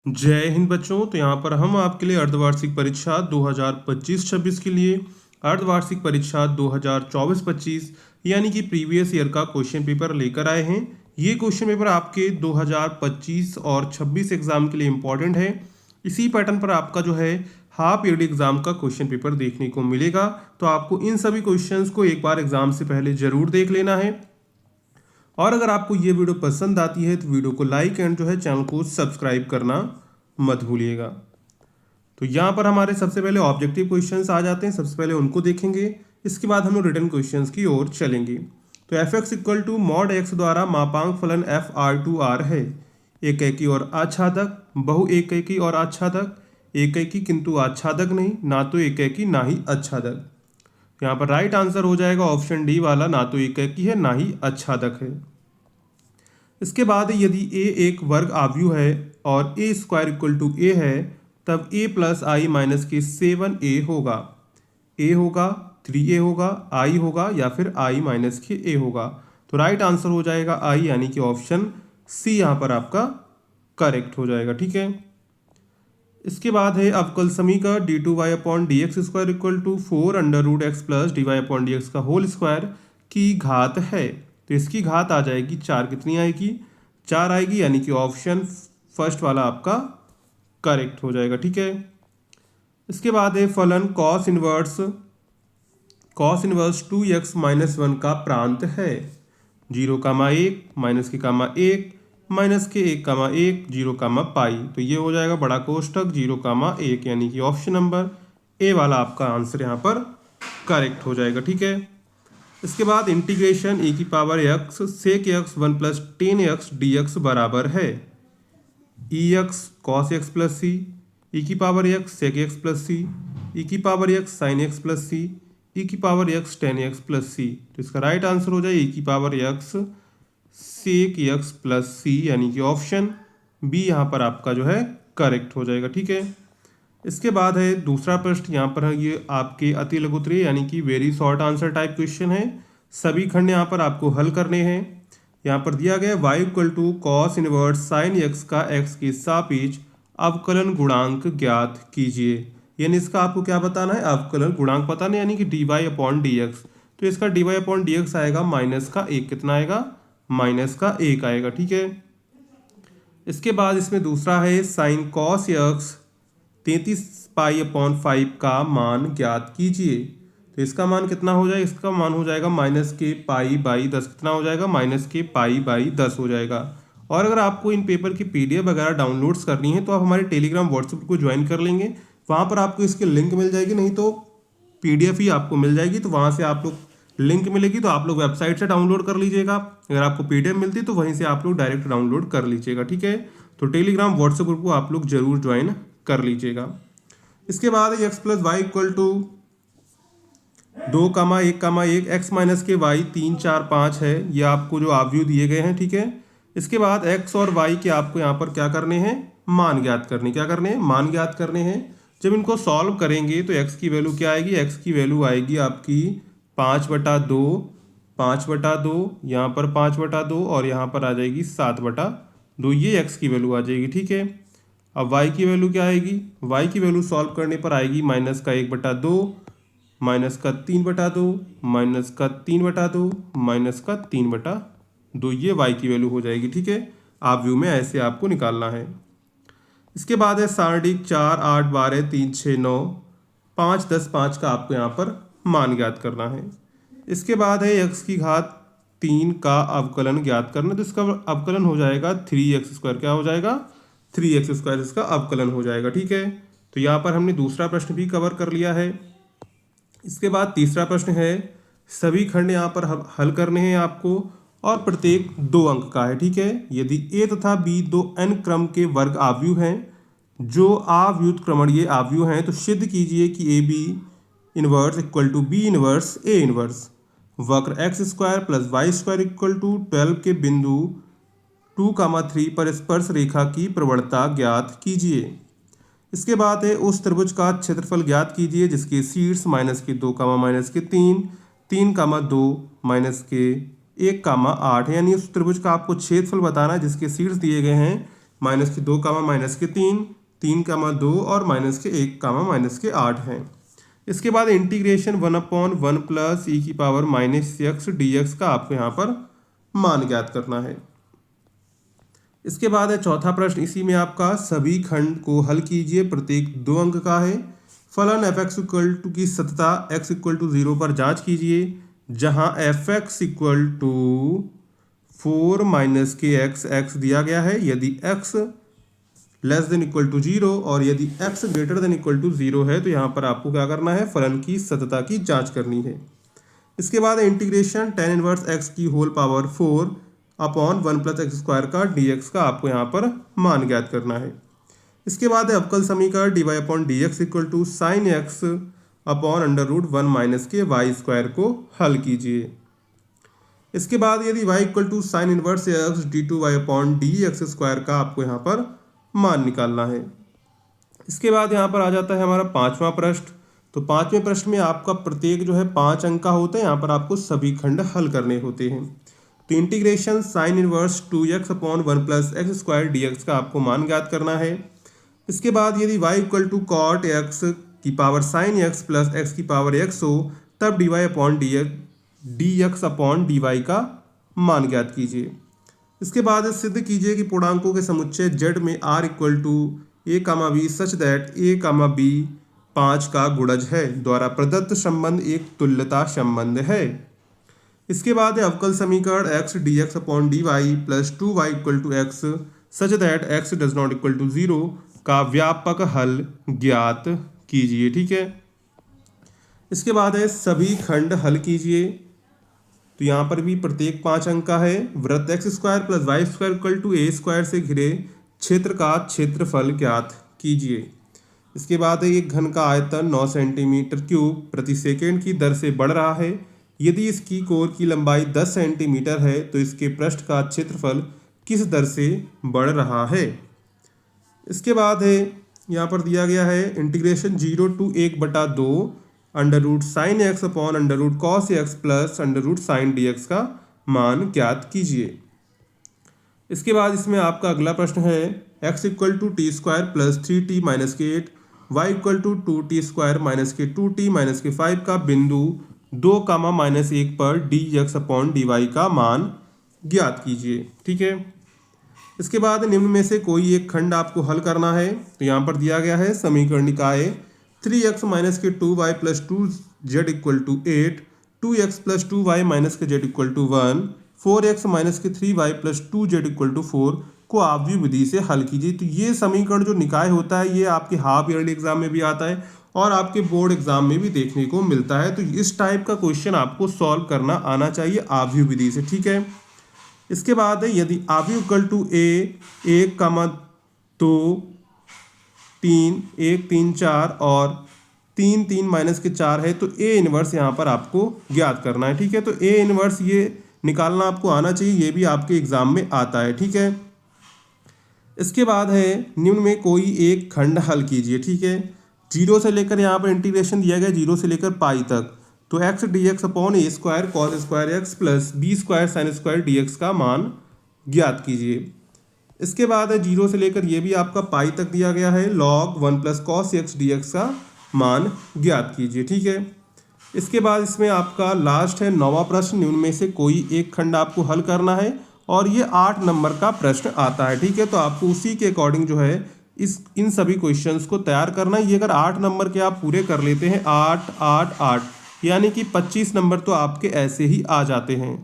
जय हिंद बच्चों। तो यहाँ पर हम आपके लिए अर्धवार्षिक परीक्षा 2025-26 के लिए अर्धवार्षिक परीक्षा 2024-25 यानी कि प्रीवियस ईयर का क्वेश्चन पेपर लेकर आए हैं। ये क्वेश्चन पेपर आपके 2025 और 26 एग्जाम के लिए इम्पॉर्टेंट है। इसी पैटर्न पर आपका जो है हाफ ईयरली एग्जाम का क्वेश्चन पेपर देखने को मिलेगा। तो आपको इन सभी क्वेश्चंस को एक बार एग्जाम से पहले जरूर देख लेना है। और अगर आपको ये वीडियो पसंद आती है तो वीडियो को लाइक एंड जो है चैनल को सब्सक्राइब करना मत भूलिएगा। तो यहाँ पर हमारे सबसे पहले ऑब्जेक्टिव क्वेश्चंस आ जाते हैं, सबसे पहले उनको देखेंगे। इसके बाद हम लोग रिटर्न क्वेश्चंस की ओर चलेंगे। तो f x equal to mod x द्वारा मापांक फलन एफ आर टू आर है। एकैकी और आच्छादक, बहु एकैकी और आच्छादक, एकैकी किंतु आच्छादक नहीं, ना तो एकैकी ना ही आच्छादक। यहाँ पर राइट आंसर हो जाएगा ऑप्शन डी वाला, ना तो एकैकी है ना ही आच्छादक है। इसके बाद यदि ए एक वर्ग आव्यूह है और ए स्क्वायर इक्वल टू ए है, तब ए प्लस आई माइनस के 7a होगा। ए होगा, 3a होगा, आई होगा या फिर आई माइनस के ए होगा। तो राइट आंसर हो जाएगा आई, यानी कि ऑप्शन सी यहाँ पर आपका करेक्ट हो जाएगा। ठीक है। इसके बाद है अवकल समीकरण d two y upon d x square equal to 4 under root x plus d y upon d x का होल स्क्वायर की घात है। तो इसकी घात आ जाएगी 4। कितनी आएगी? 4 आएगी, यानी कि ऑप्शन फर्स्ट वाला आपका करेक्ट हो जाएगा। ठीक है। इसके बाद है फलन कॉस इनवर्स 2x माइनस 1 का प्रांत है। 0,1 माइनस के कामा 1 माइनस के 1,1 0, पाई। तो ये हो जाएगा बड़ा कोष्टक 0,1, यानी कि ऑप्शन नंबर ए वाला आपका आंसर यहाँ पर करेक्ट हो जाएगा। ठीक है। इसके बाद इंटीग्रेशन e की power x sec x 1 plus 10x dx बराबर है ex cos x plus C, e की power x sec x plus C, e की power x sine x plus C, e की power x tan x plus C. तो इसका right answer हो जाए e की power x sec x plus C, यानी कि ऑप्शन बी यहाँ पर आपका जो है करेक्ट हो जाएगा। ठीक है। इसके बाद है दूसरा प्रश्न। यहाँ पर ये आपके अति लघुत्तरीय यानी कि very short answer type question है। सभी खंड यहाँ पर आपको हल करने हैं। यहाँ पर दिया गया y equal to cos inverse sine x का x के सापेक्ष अवकलन गुणांक ज्ञात कीजिए। यानी इसका आपको क्या बताना है? अवकलन गुणांक बताना, यानी कि dy अपॉन डी एक्स। तो इसका dy अपॉन डी एक्स आएगा माइनस का 1। कितना आएगा? माइनस का 1 आएगा। ठीक है। इसके बाद इसमें दूसरा है sine cos x 33 pi upon 5 का मान ज्ञात कीजिए। तो इसका मान कितना हो जाएगा? इसका मान हो जाएगा माइनस के पाई बाई 10। कितना हो जाएगा? माइनस के पाई बाई 10 हो जाएगा। और अगर आपको इन पेपर की पीडीएफ वगैरह डाउनलोड्स करनी है तो आप हमारे टेलीग्राम व्हाट्सएप को ज्वाइन कर लेंगे। वहाँ पर आपको इसकी लिंक मिल जाएगी, नहीं तो पीडीएफ ही आपको मिल जाएगी। तो वहाँ से आप लोग लिंक मिलेगी तो आप लोग वेबसाइट से डाउनलोड कर लीजिएगा। अगर आपको पीडीएफ मिलती तो वहीं से आप लोग डायरेक्ट डाउनलोड कर लीजिएगा। ठीक है। तो टेलीग्राम व्हाट्सएप ग्रुप को आप लोग जरूर ज्वाइन कर लीजिएगा। इसके बाद x plus y equal to 2,1,1 x minus के y 3, 4, 5 है। ये आपको जो आव्यूह दिए गए हैं। ठीक है। इसके बाद x और y के आपको यहाँ पर क्या करने हैं? मान ज्ञात करने। क्या करने हैं? मान ज्ञात करने हैं। जब इनको सॉल्व करेंगे तो x की वैल्यू क्या आएगी? x की वैल्यू आएगी आपकी 5/2, 5/2, यहाँ पर 5/2 और यहाँ पर आ जाएगी 7/2। ये x की वैल्यू आ जाएगी। ठीक है। अब y की वैल्यू क्या आएगी? y की वैल्यू सॉल्व करने पर आएगी माइनस का 1/2, माइनस का 3/2, माइनस का 3/2, माइनस का 3/2। ये y की वैल्यू हो जाएगी। ठीक है। आप व्यू में ऐसे आपको निकालना है। इसके बाद है सारणिक 4, 8, 12, 3, 6, 9, 5, 10, 5 का आपको यहाँ पर मान ज्ञात करना है। इसके बाद है x की घात 3 का अवकलन ज्ञात करना। तो इसका अवकलन हो जाएगा 3x स्क्वायर। क्या हो जाएगा? 3x स्क्वायर इसका अवकलन हो जाएगा। ठीक है। तो यहाँ पर हमने दूसरा प्रश्न भी कवर कर लिया है। इसके बाद तीसरा प्रश्न है, सभी खंड यहाँ पर हल करने हैं आपको और प्रत्येक 2 अंक का है। ठीक है। यदि a तथा b दो n क्रम के वर्ग आव्यूह हैं जो अव्युत्क्रमणीय आव्यूह हैं, तो सिद्ध कीजिए कि A B inverse equal to B inverse A inverse. वक्र x square plus y square equal to 12 के बिंदु 2,3 पर स्पर्श रेखा की प्रवणता ज्ञात कीजिए। इसके बाद है उस त्रिभुज का क्षेत्रफल ज्ञात कीजिए जिसके शीर्ष माइनस के 2, माइनस के 3, 3,2, माइनस के 1, 8 है। यानी उस त्रिभुज का आपको क्षेत्रफल बताना है जिसके शीर्ष दिए गए हैं माइनस के 2 कामा माइनस के 3, 3 कामा 2 और माइनस के 1 कामा माइनस के 8 हैं। इसके बाद इंटीग्रेशन 1/1 प्लस ई की power minus x D x का आपको यहाँ पर मान ज्ञात करना है। इसके बाद है चौथा प्रश्न, इसी में आपका सभी खंड को हल कीजिए, प्रत्येक 2 अंक का है। फलन एफ एक्स इक्वल टू की सतता एक्स इक्वल टू 0 पर जांच कीजिए, जहां f x equal to 4 minus के एक्स दिया गया है। यदि x less than equal to 0 और यदि x greater than equal to 0 है तो यहाँ पर आपको क्या करना है, फलन की सतता की जांच करनी है। इसके बाद इंटीग्रेशन tan इनवर्स एक्स की whole power 4 upon 1 plus x square का dx का आपको यहाँ पर मान ज्ञात करना है। इसके बाद है अवकल समीकरण dy upon d x equal to sine x upon under root 1 minus के वाई स्क्वायर को हल कीजिए। इसके बाद यदि y equal to sine inverse x d two y upon d x square का आपको यहाँ पर मान निकालना है। इसके बाद यहाँ पर आ जाता है हमारा 5वां प्रश्न। तो 5वें प्रश्न में आपका प्रत्येक जो है 5 अंक का होता है, यहाँ पर आपको सभी खंड हल करने होते हैं। तो integration sine inverse 2x upon 1 plus x square d x का आपको मान ज्ञात करना है। इसके बाद यदि y equal to cot x की power sine x plus x की पावर x हो, तब d y upon d x upon d y का मान ज्ञात कीजिए। इसके बाद सिद्ध कीजिए कि पूर्णांकों के समुच्चय z में r equal to a comma b such that a comma b 5 का गुणज है द्वारा प्रदत्त संबंध एक तुल्यता संबंध है। इसके बाद है अवकल समीकरण x d x upon d y plus 2y equal to x such that x does not equal to 0 का व्यापक हल ज्ञात कीजिए। ठीक है, इसके बाद है सभी खंड हल कीजिए। तो यहाँ पर भी प्रत्येक 5 अंक का है। वृत्त x square plus y square equal to a square से घिरे क्षेत्र का क्षेत्रफल ज्ञात कीजिए। इसके बाद है एक घन का आयतन 9 सेंटीमीटर क्यूब प्रति सेकेंड की दर से बढ़ रहा है। यदि इसकी कोर की लंबाई 10 सेंटीमीटर है तो इसके पृष्ठ का क्षेत्रफल किस दर से बढ़ रहा है। इसके बाद है यहाँ पर दिया गया है integration 0 to 1/2 under root sine x upon under root cos x plus under root sine d x का मान ज्ञात कीजिए। इसके बाद इसमें आपका अगला प्रश्न है x equal to t square plus 3t minus के 8 y equal to 2t square minus के 2t माइनस के 5 का बिंदु 2 कामा माइनस 1 पर d x upon d y का मान ज्ञात कीजिए। ठीक है, इसके बाद निम्न में से कोई एक खंड आपको हल करना है। तो यहाँ पर दिया गया है समीकरण निकाय 3x माइनस के 2y plus 2z equal to 8, 2x plus 2y minus के z equal to 1, 4x minus के 3y plus 2z equal to 4 को आव्यूह विधि से हल कीजिए। तो ये समीकरण जो निकाय होता है ये आपके हाफ ईयरली एग्जाम में भी आता है और आपके बोर्ड एग्जाम में भी देखने को मिलता है। तो इस टाइप का क्वेश्चन आपको सॉल्व करना आना चाहिए आव्यूह विधि से। ठीक है, इसके बाद है यदि आव्यूह इक्वल टू a 1 कामा 2 3 1 3 4 और 3 3 माइनस के 4 है तो a इनवर्स यहाँ पर आपको ज्ञात करना है। ठीक है, तो a इनवर्स ये निकालना आपको आना चाहिए, ये भी आपके एग्जाम में आता है। ठीक है, इसके बाद है निम्न में कोई एक खंड हल कीजिए। ठीक है, 0 से लेकर यहाँ पर इंटीग्रेशन दिया गया 0 से लेकर पाई तक। तो x d x upon a square cos square x plus b square sine square d x का मान ज्ञात कीजिए। इसके बाद है 0 से लेकर ये भी आपका पाई तक दिया गया है log 1 plus cos x D x का मान ज्ञात कीजिए। ठीक है, इसके बाद इसमें आपका लास्ट है 9वां प्रश्न। निम्न में से कोई एक खंड आपको हल करना है और ये 8 नंबर का प्रश्न आता है। ठीक है, तो आपको उसी के अकॉर्डिंग जो है इन सभी क्वेश्चंस को तैयार करना है। ये अगर 8 नंबर के आप पूरे कर लेते हैं 8 8 8 यानी कि 25 नंबर तो आपके ऐसे ही आ जाते हैं।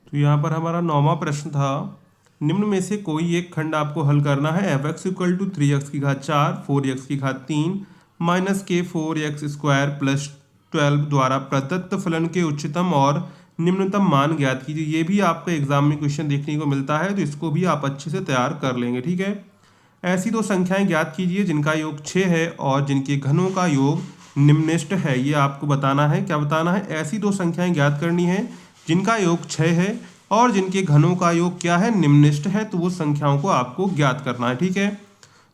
तो यहाँ पर हमारा 9वां प्रश्न था, निम्न में से कोई एक खंड आपको हल करना है F x equal to 3x की घात 4 4x की घात 3 माइनस के 4x स्क्वायर प्लस 12 द्वारा प्रदत्त फलन के उच्चतम और निम्नतम मान ज्ञात कीजिए। ये भी आपको एग्जाम में क्वेश्चन देखने को मिलता है, तो इसको भी आप अच्छे से तैयार कर लेंगे। ठीक है, ऐसी दो संख्याएं ज्ञात कीजिए जिनका योग 6 है और जिनके घनों का योग निम्नलिखित है। ये आपको बताना है, क्या बताना है, ऐसी दो संख्याएं ज्ञात करनी है जिनका योग 6 है और जिनके घनों का योग क्या है, निम्नलिखित है। तो वो संख्याओं को आपको ज्ञात करना है। ठीक है,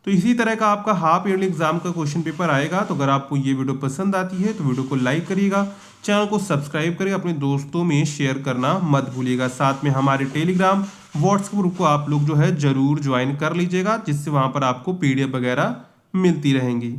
तो इसी तरह का आपका हाफ ईयरली एग्जाम का क्वेश्चन पेपर आएगा। तो अगर आपको ये वीडियो पसंद आती है तो वीडियो को लाइक करिएगा, चैनल को सब्सक्राइब करिएगा, अपने दोस्तों में शेयर करना मत भूलिएगा। साथ में हमारे टेलीग्राम व्हाट्सएप ग्रुप को आप लोग जो है जरूर ज्वाइन कर लीजिएगा, जिससे वहां पर आपको PDF वगैरह मिलती रहेंगी।